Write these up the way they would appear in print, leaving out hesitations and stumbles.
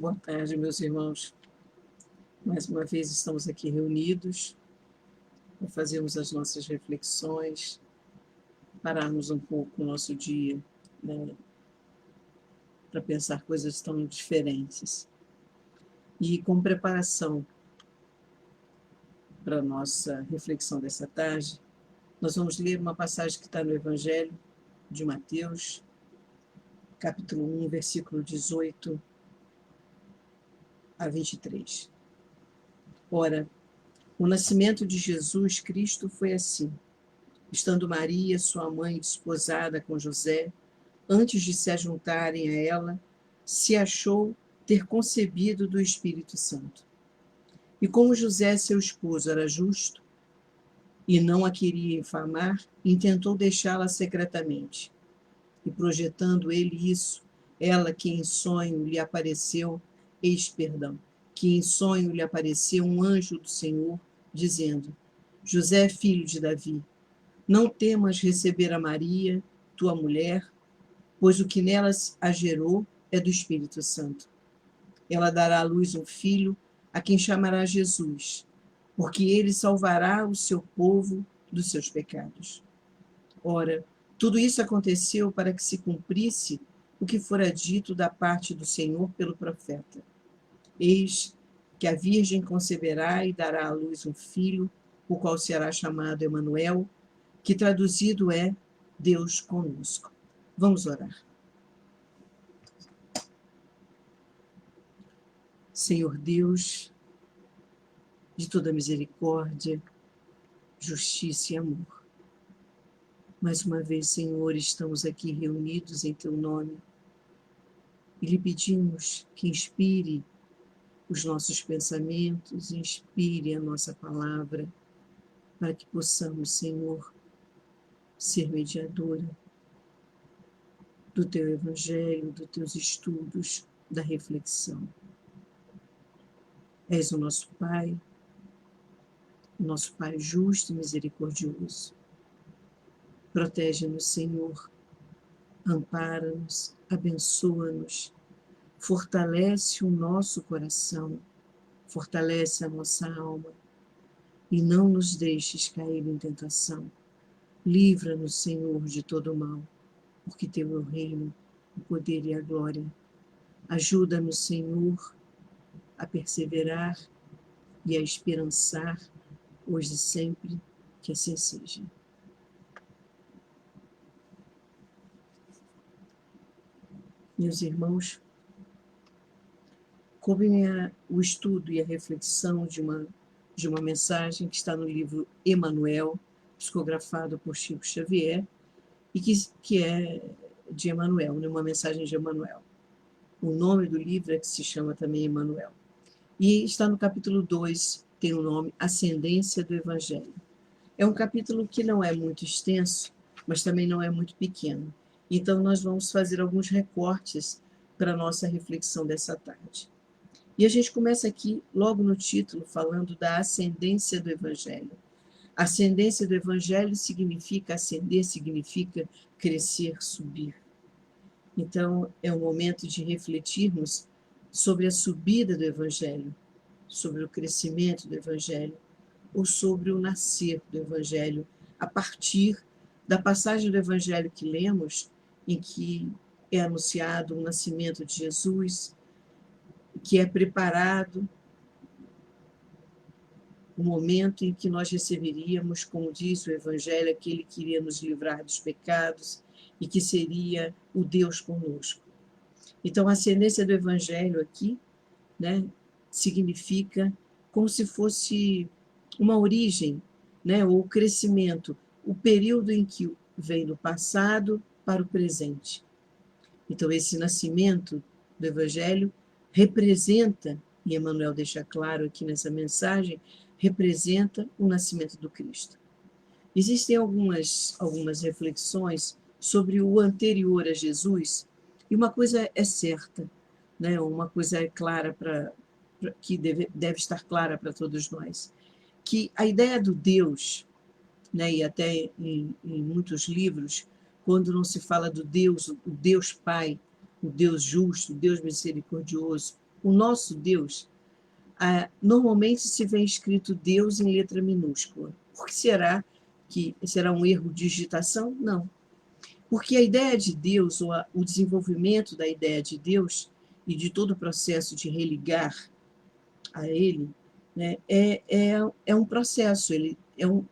Boa tarde, meus irmãos. Mais uma vez estamos aqui reunidos para fazermos as nossas reflexões, pararmos um pouco o nosso dia, né, para pensar coisas tão diferentes. E com preparação para a nossa reflexão dessa tarde, nós vamos ler uma passagem que está no Evangelho de Mateus, capítulo 1, versículo 18 a 23. Ora, o nascimento de Jesus Cristo foi assim. Estando Maria, sua mãe, desposada com José, antes de se ajuntarem a ela, se achou ter concebido do Espírito Santo. E como José, seu esposo, era justo e não a queria infamar, intentou deixá-la secretamente. E projetando ele isso, ela que em sonho lhe apareceu, que em sonho lhe apareceu um anjo do Senhor, dizendo: José, filho de Davi, não temas receber a Maria, tua mulher, pois o que nelas a gerou é do Espírito Santo. Ela dará à luz um filho, a quem chamará Jesus, porque ele salvará o seu povo dos seus pecados. Ora, tudo isso aconteceu para que se cumprisse o que fora dito da parte do Senhor pelo profeta. Eis que a Virgem conceberá e dará à luz um filho, o qual será chamado Emanuel, que traduzido é Deus conosco. Vamos orar. Senhor Deus, de toda misericórdia, justiça e amor. Mais uma vez, Senhor, estamos aqui reunidos em Teu nome e lhe pedimos que inspire os nossos pensamentos, inspire a nossa palavra, para que possamos, Senhor, ser mediadora do Teu Evangelho, dos Teus estudos, da reflexão. És o nosso Pai justo e misericordioso. Protege-nos, Senhor, ampara-nos, abençoa-nos, fortalece o nosso coração, fortalece a nossa alma e não nos deixes cair em tentação. Livra-nos, Senhor, de todo o mal, porque Teu é o reino, o poder e a glória. Ajuda-nos, Senhor, a perseverar e a esperançar, hoje e sempre, que assim seja. Meus irmãos, coube-me o estudo e a reflexão de uma mensagem que está no livro Emanuel, psicografado por Chico Xavier, e que é de Emanuel, uma mensagem de Emanuel. O nome do livro é que se chama também Emanuel. E está no capítulo 2, tem o nome Ascendência do Evangelho. É um capítulo que não é muito extenso, mas também não é muito pequeno. Então, nós vamos fazer alguns recortes para a nossa reflexão dessa tarde. E a gente começa aqui, logo no título, falando da ascendência do Evangelho. Ascendência do Evangelho significa ascender, significa crescer, subir. Então, é o momento de refletirmos sobre a subida do Evangelho, sobre o crescimento do Evangelho, ou sobre o nascer do Evangelho, a partir da passagem do Evangelho que lemos, em que é anunciado o nascimento de Jesus, que é preparado o momento em que nós receberíamos, como diz o Evangelho, aquele que iria nos livrar dos pecados e que seria o Deus conosco. Então, a ascendência do Evangelho aqui, né, significa como se fosse uma origem, né, ou crescimento, o período em que vem do passado para o presente. Então, esse nascimento do Evangelho representa, e Emmanuel deixa claro aqui nessa mensagem, representa o nascimento do Cristo. Existem algumas reflexões sobre o anterior a Jesus, e uma coisa é certa, né, uma coisa é clara, que deve estar clara para todos nós, que a ideia do Deus, né, e até em muitos livros, quando não se fala do Deus, o Deus Pai, o Deus justo, o Deus misericordioso, o nosso Deus, normalmente se vê escrito Deus em letra minúscula. Por que será que será um erro de digitação? Não. Porque a ideia de Deus, ou o desenvolvimento da ideia de Deus e de todo o processo de religar a Ele, né, é um processo, ele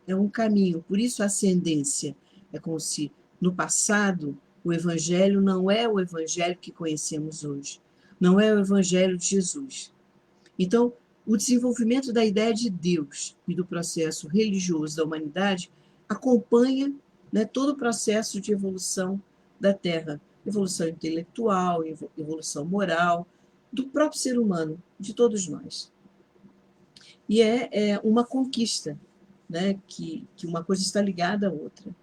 é um caminho. Por isso a ascendência é como se, no passado, o Evangelho não é o Evangelho que conhecemos hoje. Não é o Evangelho de Jesus. Então, o desenvolvimento da ideia de Deus e do processo religioso da humanidade acompanha, né, todo o processo de evolução da Terra, evolução intelectual, evolução moral, do próprio ser humano, de todos nós. E é uma conquista, né, que uma coisa está ligada à outra.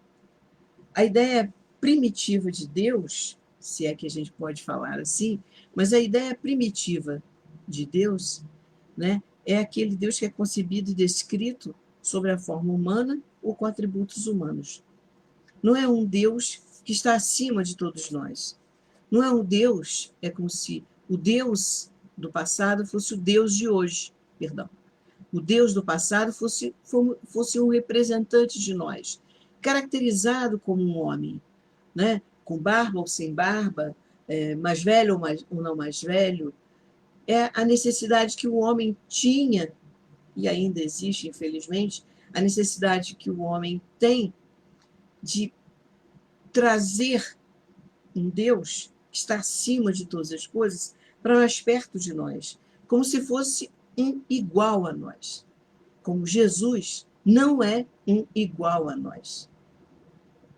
A ideia primitiva de Deus, se é que a gente pode falar assim, mas a ideia primitiva de Deus, né, é aquele Deus que é concebido e descrito sobre a forma humana ou com atributos humanos. Não é um Deus que está acima de todos nós. Não é um Deus, é como se o Deus do passado fosse o Deus de hoje, perdão. O Deus do passado fosse um representante de nós, caracterizado como um homem, né? Com barba ou sem barba, mais velho ou não mais velho. É a necessidade que o homem tinha, e ainda existe, infelizmente, a necessidade que o homem tem de trazer um Deus que está acima de todas as coisas para mais perto de nós, como se fosse um igual a nós. Como Jesus não é um igual a nós.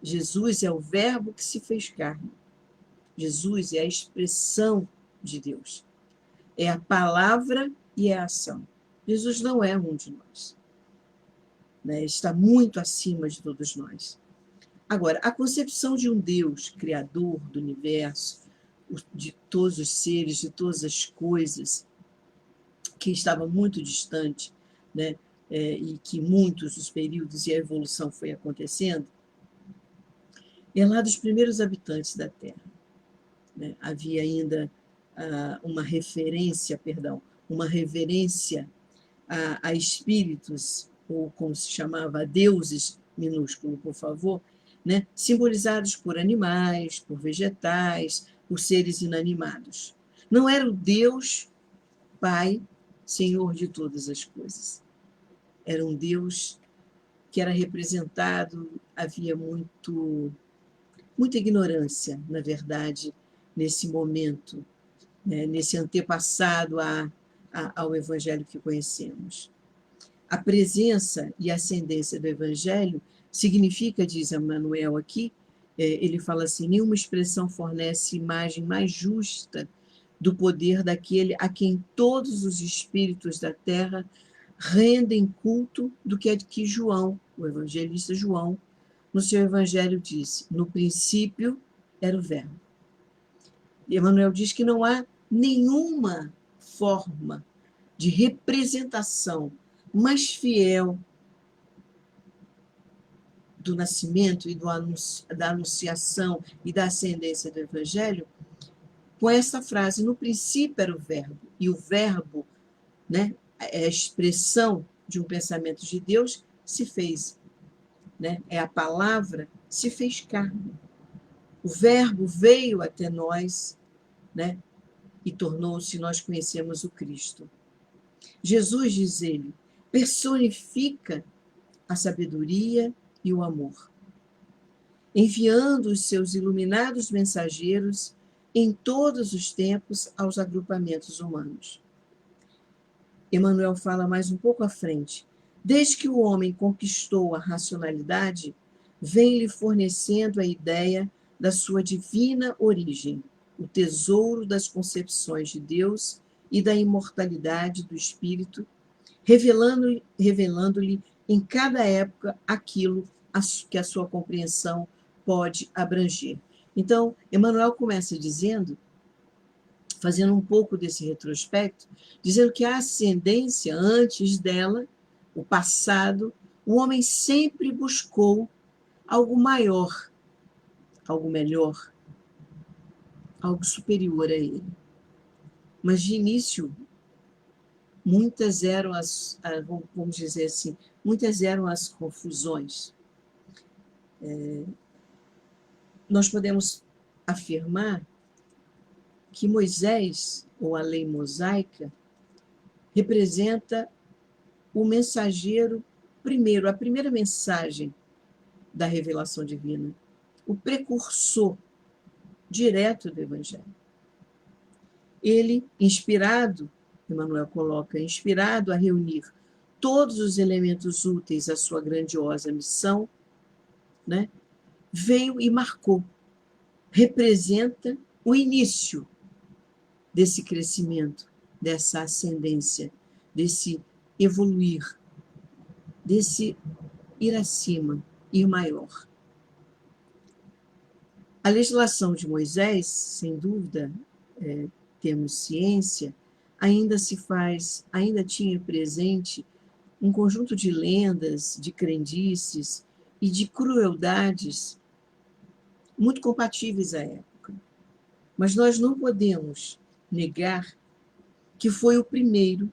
Jesus é o verbo que se fez carne. Jesus é a expressão de Deus. É a palavra e é a ação. Jesus não é um de nós. Né? Está muito acima de todos nós. Agora, a concepção de um Deus criador do universo, de todos os seres, de todas as coisas, que estava muito distante, né? E que muitos os períodos e a evolução foi acontecendo, é lá dos primeiros habitantes da Terra. Né? Havia ainda uma referência a espíritos, ou como se chamava, a deuses, minúsculo, por favor, né? Simbolizados por animais, por vegetais, por seres inanimados. Não era o Deus Pai, Senhor de todas as coisas. Era um Deus que era representado, havia muita ignorância, na verdade, nesse momento, né, nesse antepassado ao Evangelho que conhecemos. A presença e ascendência do Evangelho significa, diz Emmanuel aqui, ele fala assim, nenhuma expressão fornece imagem mais justa do poder daquele a quem todos os espíritos da terra rendem culto do que João, o evangelista João, no seu evangelho disse, no princípio era o verbo. E Emmanuel diz que não há nenhuma forma de representação mais fiel do nascimento e da anunciação e da ascendência do evangelho com essa frase, no princípio era o verbo, e o verbo, né, é a expressão de um pensamento de Deus, se fez, né, é a palavra, se fez carne. O verbo veio até nós, né, e tornou-se, nós conhecemos o Cristo. Jesus, diz ele, personifica a sabedoria e o amor, enviando os seus iluminados mensageiros em todos os tempos aos agrupamentos humanos. Emmanuel fala mais um pouco à frente. Desde que o homem conquistou a racionalidade, vem-lhe fornecendo a ideia da sua divina origem, o tesouro das concepções de Deus e da imortalidade do espírito, revelando-lhe em cada época aquilo que a sua compreensão pode abranger. Então, Emmanuel começa dizendo, fazendo um pouco desse retrospecto, dizendo que a ascendência, antes dela, o passado, o homem sempre buscou algo maior, algo melhor, algo superior a ele. Mas de início, muitas eram vamos dizer assim, muitas eram as confusões. Nós podemos afirmar que Moisés, ou a lei mosaica, representa o mensageiro primeiro, a primeira mensagem da revelação divina, o precursor direto do Evangelho. Ele, inspirado, Emmanuel coloca, inspirado a reunir todos os elementos úteis à sua grandiosa missão, né, veio e marcou, representa o início desse crescimento, dessa ascendência, desse evoluir, desse ir acima, ir maior. A legislação de Moisés, sem dúvida, temos ciência, ainda tinha presente um conjunto de lendas, de crendices e de crueldades muito compatíveis à época. Mas nós não podemos negar que foi o primeiro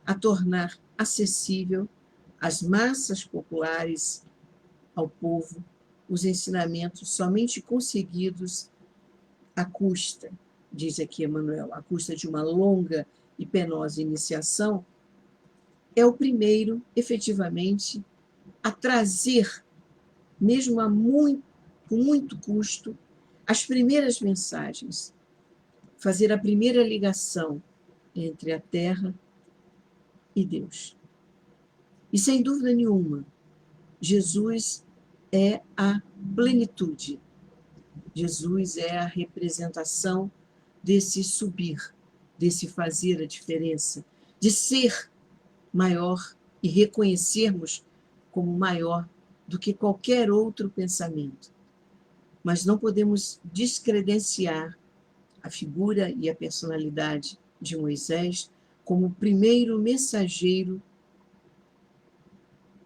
a tornar acessível às massas populares, ao povo, os ensinamentos somente conseguidos à custa, diz aqui Emmanuel, à custa de uma longa e penosa iniciação, é o primeiro, efetivamente, a trazer, mesmo com muito custo, as primeiras mensagens, fazer a primeira ligação entre a terra e Deus. E, sem dúvida nenhuma, Jesus é a plenitude. Jesus é a representação desse subir, desse fazer a diferença, de ser maior e reconhecermos como maior do que qualquer outro pensamento. Mas não podemos descredenciar a figura e a personalidade de Moisés como o primeiro mensageiro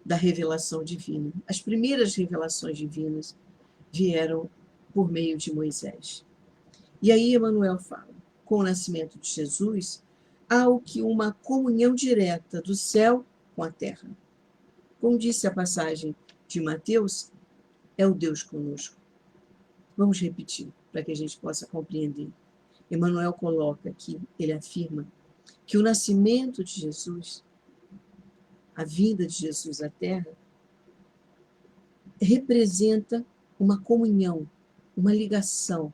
da revelação divina. As primeiras revelações divinas vieram por meio de Moisés. E aí Emmanuel fala, com o nascimento de Jesus, há o que uma comunhão direta do céu com a terra. Como disse a passagem de Mateus, é o Deus conosco. Vamos repetir, para que a gente possa compreender. Emmanuel coloca aqui, ele afirma, que o nascimento de Jesus, a vinda de Jesus à Terra, representa uma comunhão, uma ligação,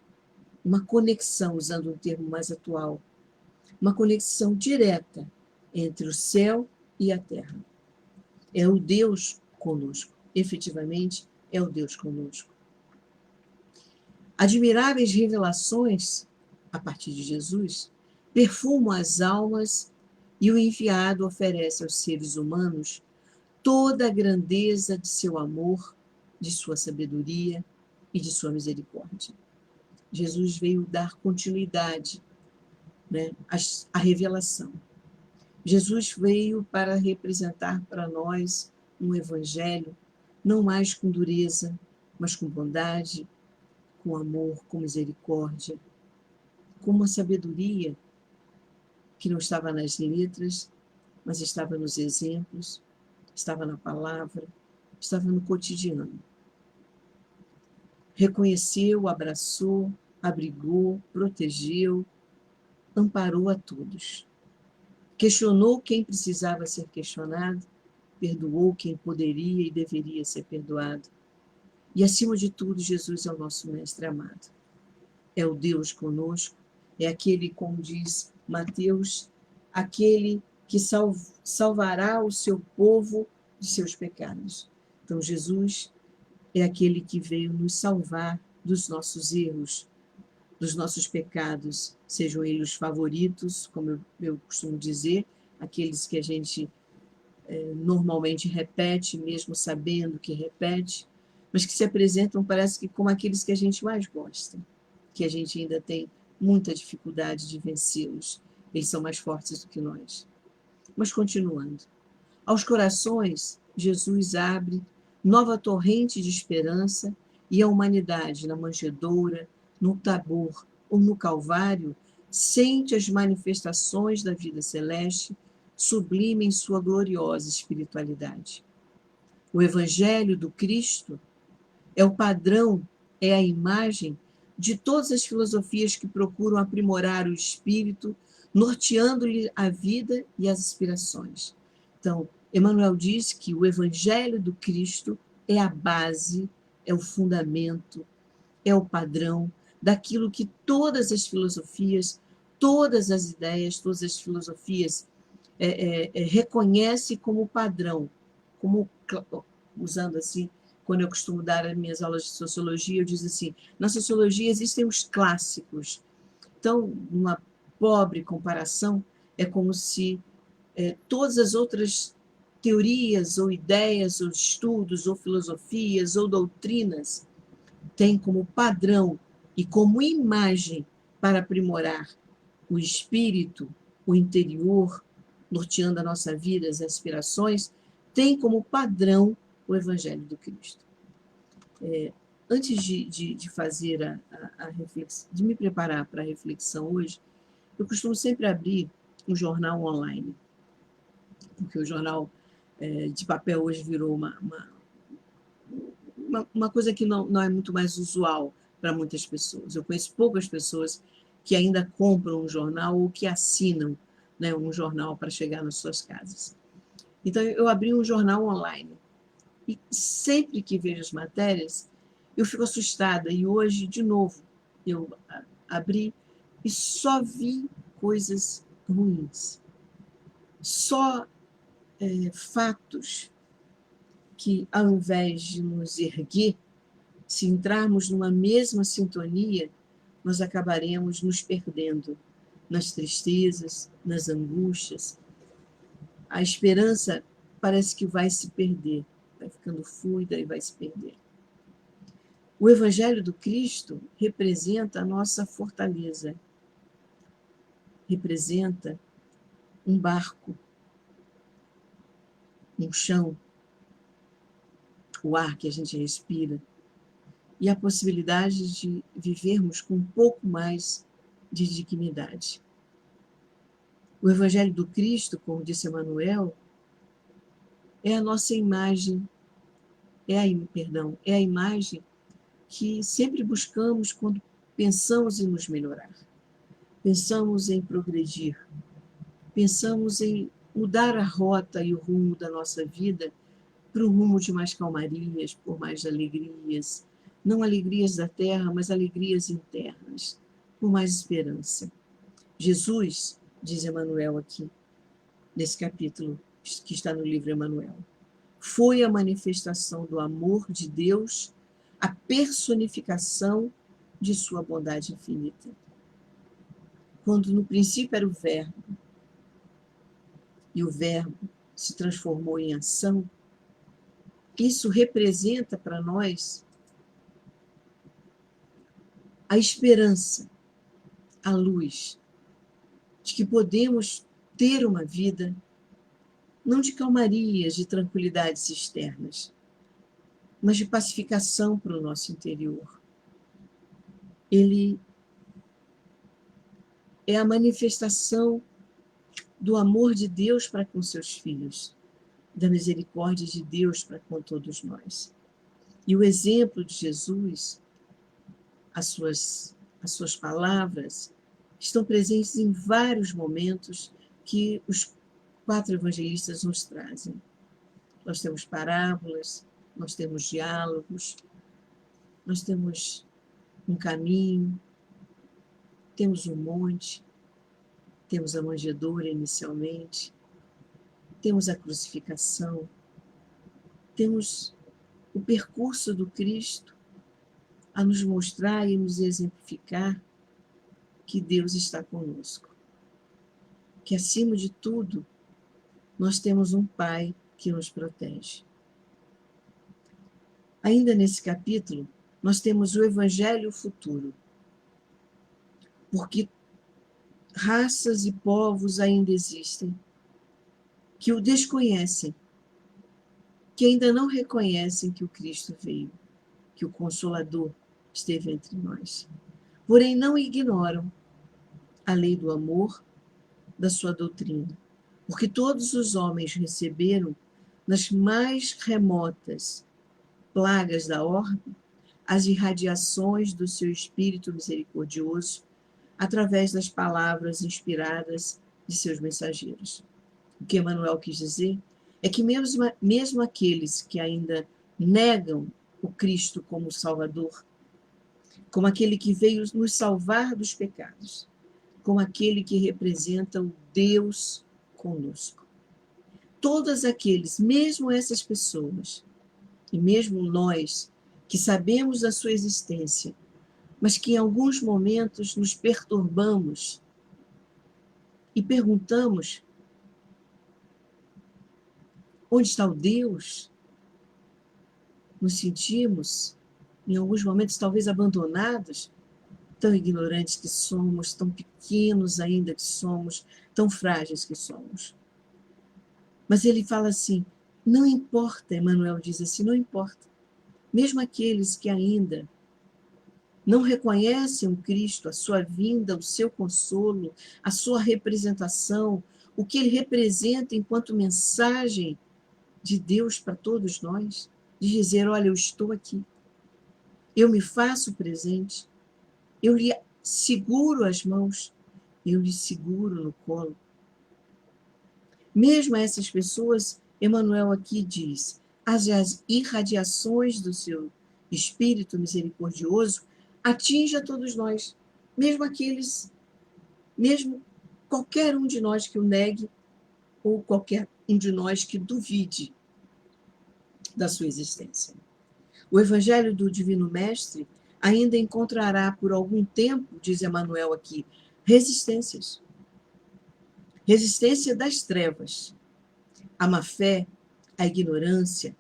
uma conexão, usando um termo mais atual, uma conexão direta entre o céu e a terra. É o Deus conosco, efetivamente é o Deus conosco. Admiráveis revelações, a partir de Jesus, perfumam as almas e o enviado oferece aos seres humanos toda a grandeza de seu amor, de sua sabedoria e de sua misericórdia. Jesus veio dar continuidade, né, à revelação. Jesus veio para representar para nós um evangelho não mais com dureza, mas com bondade, com amor, com misericórdia, com uma sabedoria que não estava nas letras, mas estava nos exemplos, estava na palavra, estava no cotidiano. Reconheceu, abraçou, abrigou, protegeu, amparou a todos. Questionou quem precisava ser questionado, perdoou quem poderia e deveria ser perdoado. E, acima de tudo, Jesus é o nosso mestre amado. É o Deus conosco, é aquele, como diz Mateus, aquele que salvará o seu povo de seus pecados. Então, Jesus é aquele que veio nos salvar dos nossos erros, dos nossos pecados, sejam eles favoritos, como eu costumo dizer, aqueles que a gente normalmente repete, mesmo sabendo que repete, mas que se apresentam, parece que como aqueles que a gente mais gosta, que a gente ainda tem muita dificuldade de vencê-los, eles são mais fortes do que nós. Mas continuando, aos corações, Jesus abre nova torrente de esperança e a humanidade, na manjedoura, no Tabor ou no Calvário, sente as manifestações da vida celeste, sublime em sua gloriosa espiritualidade. O Evangelho do Cristo é o padrão, é a imagem de todas as filosofias que procuram aprimorar o espírito, norteando-lhe a vida e as aspirações. Então, Emmanuel diz que o Evangelho do Cristo é a base, é o fundamento, é o padrão daquilo que todas as filosofias, todas as ideias, todas as filosofias reconhecem como padrão, como, usando assim, quando eu costumo dar as minhas aulas de sociologia, eu digo assim, na sociologia existem os clássicos. Então, uma pobre comparação, é como se todas as outras teorias, ou ideias, ou estudos, ou filosofias, ou doutrinas, têm como padrão e como imagem para aprimorar o espírito, o interior, norteando a nossa vida, as aspirações, tem como padrão o Evangelho do Cristo. Antes de fazer a reflexão, de me preparar para a reflexão hoje, eu costumo sempre abrir um jornal online, porque o jornal de papel hoje virou uma coisa que não é muito mais usual para muitas pessoas. Eu conheço poucas pessoas que ainda compram um jornal ou que assinam, né, um jornal para chegar nas suas casas. Então, eu abri um jornal online. E sempre que vejo as matérias, eu fico assustada. E hoje, de novo, eu abri e só vi coisas ruins. Só fatos que, ao invés de nos erguer, se entrarmos numa mesma sintonia, nós acabaremos nos perdendo nas tristezas, nas angústias. A esperança parece que vai se perder, vai ficando fluida e vai se perder. O Evangelho do Cristo representa a nossa fortaleza, representa um barco, um chão, o ar que a gente respira, e a possibilidade de vivermos com um pouco mais de dignidade. O Evangelho do Cristo, como disse Emmanuel, é a nossa imagem, é a imagem que sempre buscamos quando pensamos em nos melhorar, pensamos em progredir, pensamos em mudar a rota e o rumo da nossa vida para um rumo de mais calmarias, por mais alegrias, não alegrias da terra, mas alegrias internas, por mais esperança. Jesus, diz Emmanuel aqui, nesse capítulo que está no livro Emmanuel, foi a manifestação do amor de Deus, a personificação de sua bondade infinita. Quando no princípio era o Verbo, e o Verbo se transformou em ação, isso representa para nós a esperança, a luz, de que podemos ter uma vida não de calmarias, de tranquilidades externas, mas de pacificação para o nosso interior. Ele é a manifestação do amor de Deus para com seus filhos, da misericórdia de Deus para com todos nós. E o exemplo de Jesus, as suas palavras, estão presentes em vários momentos que os 4 evangelistas nos trazem. Nós temos parábolas, nós temos diálogos, nós temos um caminho, temos um monte, temos a manjedoura inicialmente, temos a crucificação, temos o percurso do Cristo a nos mostrar e nos exemplificar que Deus está conosco. Que, acima de tudo, nós temos um Pai que nos protege. Ainda nesse capítulo, nós temos o Evangelho futuro, porque raças e povos ainda existem que o desconhecem, que ainda não reconhecem que o Cristo veio, que o Consolador esteve entre nós. Porém, não ignoram a lei do amor da sua doutrina, porque todos os homens receberam, nas mais remotas plagas da orbe, as irradiações do seu Espírito misericordioso através das palavras inspiradas de seus mensageiros. O que Emmanuel quis dizer é que mesmo aqueles que ainda negam o Cristo como Salvador, como aquele que veio nos salvar dos pecados, como aquele que representa o Deus conosco. Todos aqueles, mesmo essas pessoas, e mesmo nós, que sabemos da sua existência, mas que em alguns momentos nos perturbamos e perguntamos: onde está o Deus? Nos sentimos, em alguns momentos, talvez abandonados, tão ignorantes que somos, tão pequenos ainda que somos, tão frágeis que somos. Mas ele fala assim, não importa, Emmanuel diz assim, não importa. Mesmo aqueles que ainda não reconhecem o Cristo, a sua vinda, o seu consolo, a sua representação, o que ele representa enquanto mensagem de Deus para todos nós, de dizer, olha, eu estou aqui, eu me faço presente, eu lhe seguro as mãos, eu lhe seguro no colo. Mesmo a essas pessoas, Emmanuel aqui diz, as irradiações do seu Espírito misericordioso atingem a todos nós, mesmo aqueles, mesmo qualquer um de nós que o negue, ou qualquer um de nós que duvide da sua existência. O Evangelho do Divino Mestre ainda encontrará por algum tempo, diz Emmanuel aqui, resistências. Resistência das trevas, a má-fé, a ignorância,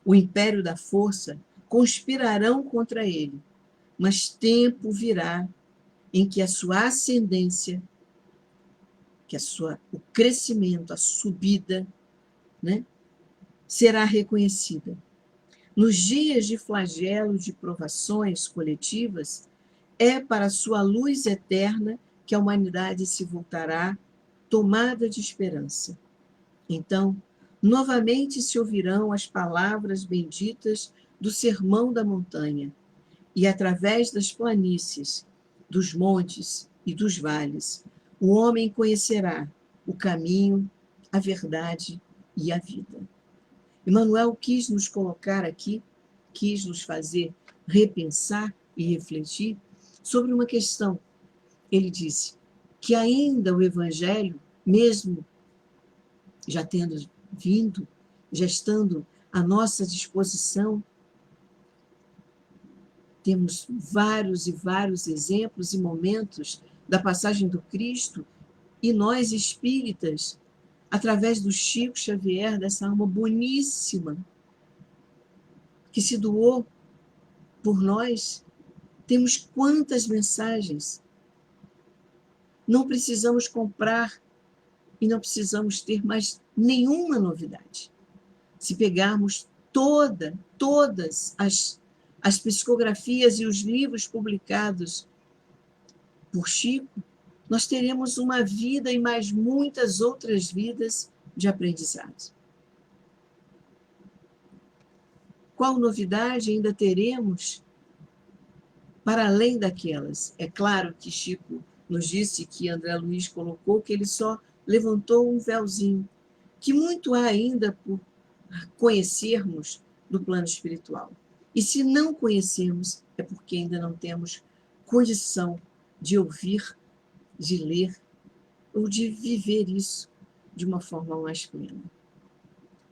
o império da força conspirarão contra ele, mas tempo virá em que a sua ascendência, que o crescimento, a subida, né, será reconhecida. Nos dias de flagelo, de provações coletivas, é para a sua luz eterna que a humanidade se voltará tomada de esperança. Então, novamente se ouvirão as palavras benditas do Sermão da Montanha, e através das planícies, dos montes e dos vales, o homem conhecerá o caminho, a verdade e a vida. Emmanuel quis nos colocar aqui, quis nos fazer repensar e refletir sobre uma questão. Ele disse que ainda o Evangelho, mesmo já tendo vindo, já estando à nossa disposição, temos vários e vários exemplos e momentos da passagem do Cristo, e nós espíritas, através do Chico Xavier, dessa alma boníssima, que se doou por nós, temos quantas mensagens. Não precisamos comprar e não precisamos ter mais nenhuma novidade. Se pegarmos todas as psicografias e os livros publicados por Chico, nós teremos uma vida e mais muitas outras vidas de aprendizado. Qual novidade ainda teremos para além daquelas? É claro que Chico nos disse, que André Luiz colocou, que ele só levantou um véuzinho, que muito há ainda por conhecermos do plano espiritual. E se não conhecemos, é porque ainda não temos condição de ouvir, de ler, ou de viver isso de uma forma mais plena.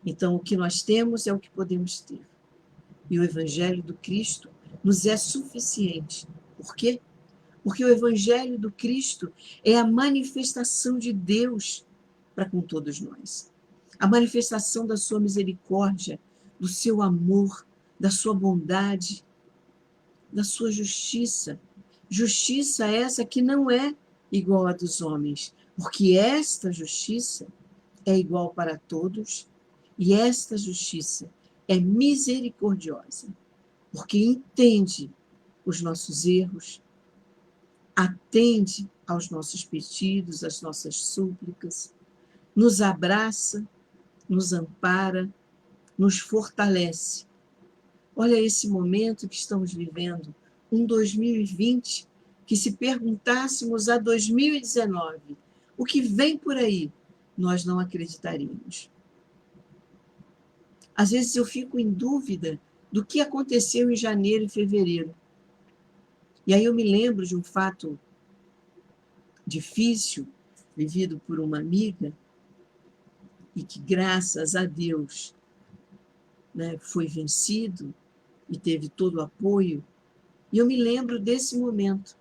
Então, o que nós temos é o que podemos ter. E o Evangelho do Cristo nos é suficiente. Por quê? Porque o Evangelho do Cristo é a manifestação de Deus para com todos nós. A manifestação da sua misericórdia, do seu amor, da sua bondade, da sua justiça. Justiça essa que não é igual à dos homens, porque esta justiça é igual para todos, e esta justiça é misericordiosa, porque entende os nossos erros, atende aos nossos pedidos, às nossas súplicas, nos abraça, nos ampara, nos fortalece. Olha esse momento que estamos vivendo, um 2020, que se perguntássemos a 2019, o que vem por aí, nós não acreditaríamos. Às vezes eu fico em dúvida do que aconteceu em janeiro e fevereiro. E aí eu me lembro de um fato difícil, vivido por uma amiga, e que, graças a Deus, né, foi vencido e teve todo o apoio. E eu me lembro desse momento.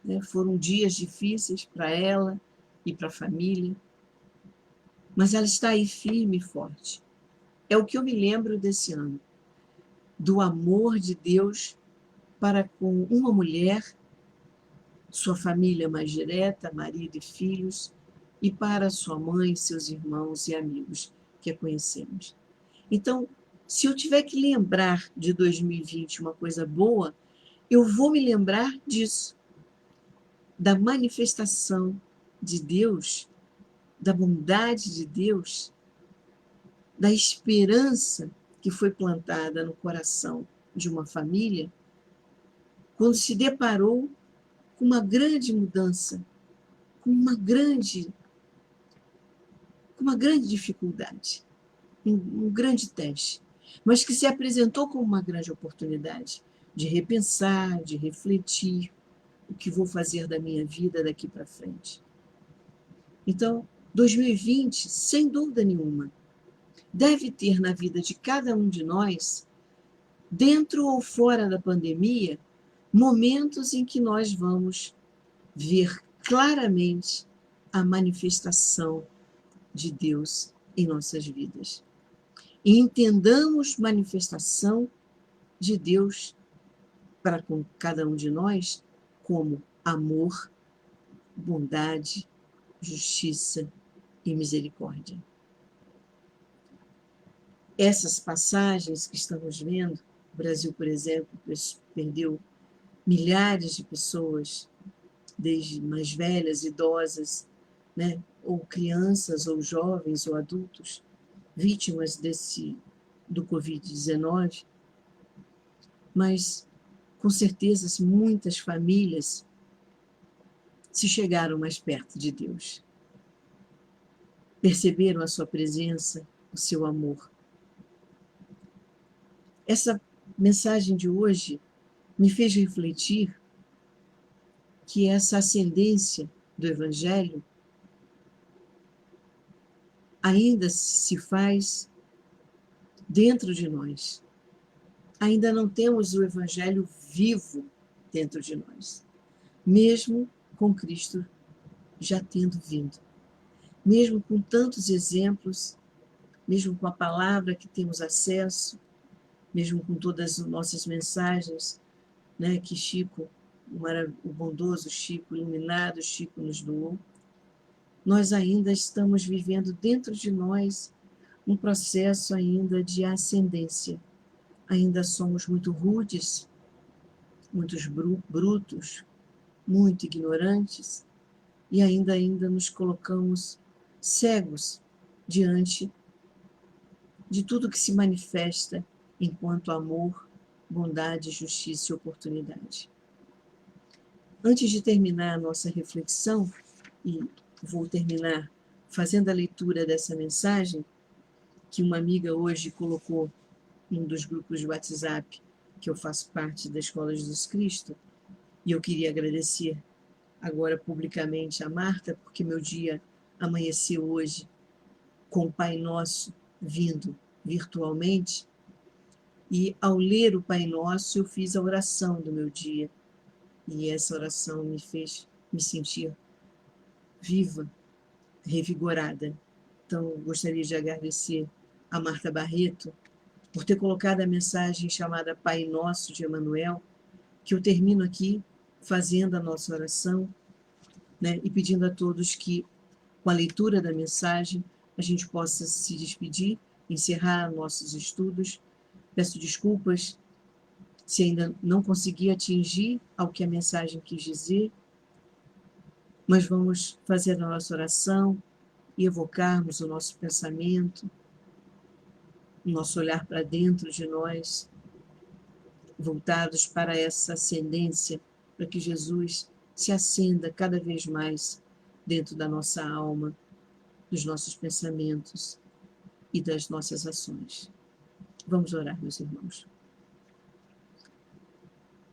Né? Foram dias difíceis para ela e para a família, mas ela está aí firme e forte. É o que eu me lembro desse ano, do amor de Deus para com uma mulher, sua família mais direta, marido e filhos, e para sua mãe, seus irmãos e amigos que a conhecemos. Então, se eu tiver que lembrar de 2020 uma coisa boa, eu vou me lembrar disso, da manifestação de Deus, da bondade de Deus, da esperança que foi plantada no coração de uma família, quando se deparou com uma grande mudança, com uma grande dificuldade, um grande teste, mas que se apresentou como uma grande oportunidade de repensar, de refletir o que vou fazer da minha vida daqui para frente. Então, 2020, sem dúvida nenhuma, deve ter na vida de cada um de nós, dentro ou fora da pandemia, momentos em que nós vamos ver claramente a manifestação de Deus em nossas vidas. E entendamos manifestação de Deus para com cada um de nós como amor, bondade, justiça e misericórdia. Essas passagens que estamos vendo, o Brasil, por exemplo, perdeu milhares de pessoas, desde mais velhas, idosas, né, ou crianças, ou jovens, ou adultos, vítimas do Covid-19, mas, com certeza, muitas famílias se chegaram mais perto de Deus, perceberam a sua presença, o seu amor. Essa mensagem de hoje me fez refletir que essa ascendência do Evangelho ainda se faz dentro de nós. Ainda não temos o Evangelho vivo dentro de nós, mesmo com Cristo já tendo vindo, mesmo com tantos exemplos, mesmo com a palavra que temos acesso, mesmo com todas as nossas mensagens, né, que Chico, o bondoso Chico, o iluminado Chico nos doou, nós ainda estamos vivendo dentro de nós um processo ainda de ascendência. Ainda somos muito rudes, muito brutos, muito ignorantes, e ainda nos colocamos cegos diante de tudo que se manifesta enquanto amor, bondade, justiça e oportunidade. Antes de terminar a nossa reflexão, e vou terminar fazendo a leitura dessa mensagem, que uma amiga hoje colocou em um dos grupos de WhatsApp, que eu faço parte da Escola Jesus Cristo, e eu queria agradecer agora publicamente a Marta, porque meu dia amanheceu hoje com o Pai Nosso vindo virtualmente, e ao ler o Pai Nosso eu fiz a oração do meu dia, e essa oração me fez me sentir viva, revigorada. Então, gostaria de agradecer a Marta Barreto por ter colocado a mensagem chamada Pai Nosso de Emanuel, que eu termino aqui fazendo a nossa oração, né, e pedindo a todos que, com a leitura da mensagem, a gente possa se despedir, encerrar nossos estudos. Peço desculpas Se ainda não consegui atingir ao que a mensagem quis dizer, mas vamos fazer a nossa oração e evocarmos o nosso pensamento, o nosso olhar para dentro de nós, voltados para essa ascendência, para que Jesus se acenda cada vez mais dentro da nossa alma, dos nossos pensamentos e das nossas ações. Vamos orar, meus irmãos.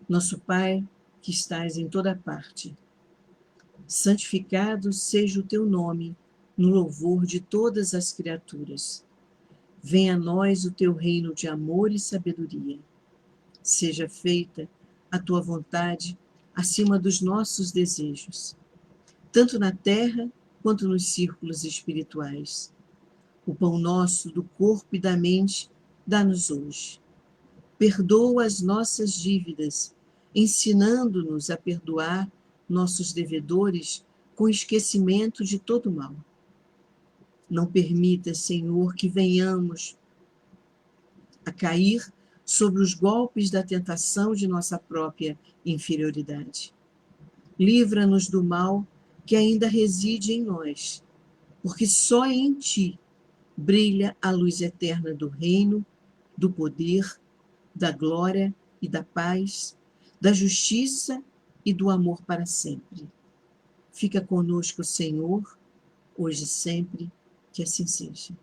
Nosso Pai, que estás em toda parte, santificado seja o teu nome no louvor de todas as criaturas. Venha a nós o teu reino de amor e sabedoria. Seja feita a tua vontade acima dos nossos desejos, tanto na terra quanto nos círculos espirituais. O pão nosso do corpo e da mente dá-nos hoje. Perdoa as nossas dívidas, ensinando-nos a perdoar nossos devedores com esquecimento de todo mal. Não permita, Senhor, que venhamos a cair sobre os golpes da tentação de nossa própria inferioridade. Livra-nos do mal que ainda reside em nós, porque só em Ti brilha a luz eterna do reino, do poder, da glória e da paz, da justiça e do amor para sempre. Fica conosco, Senhor, hoje e sempre, que assim seja.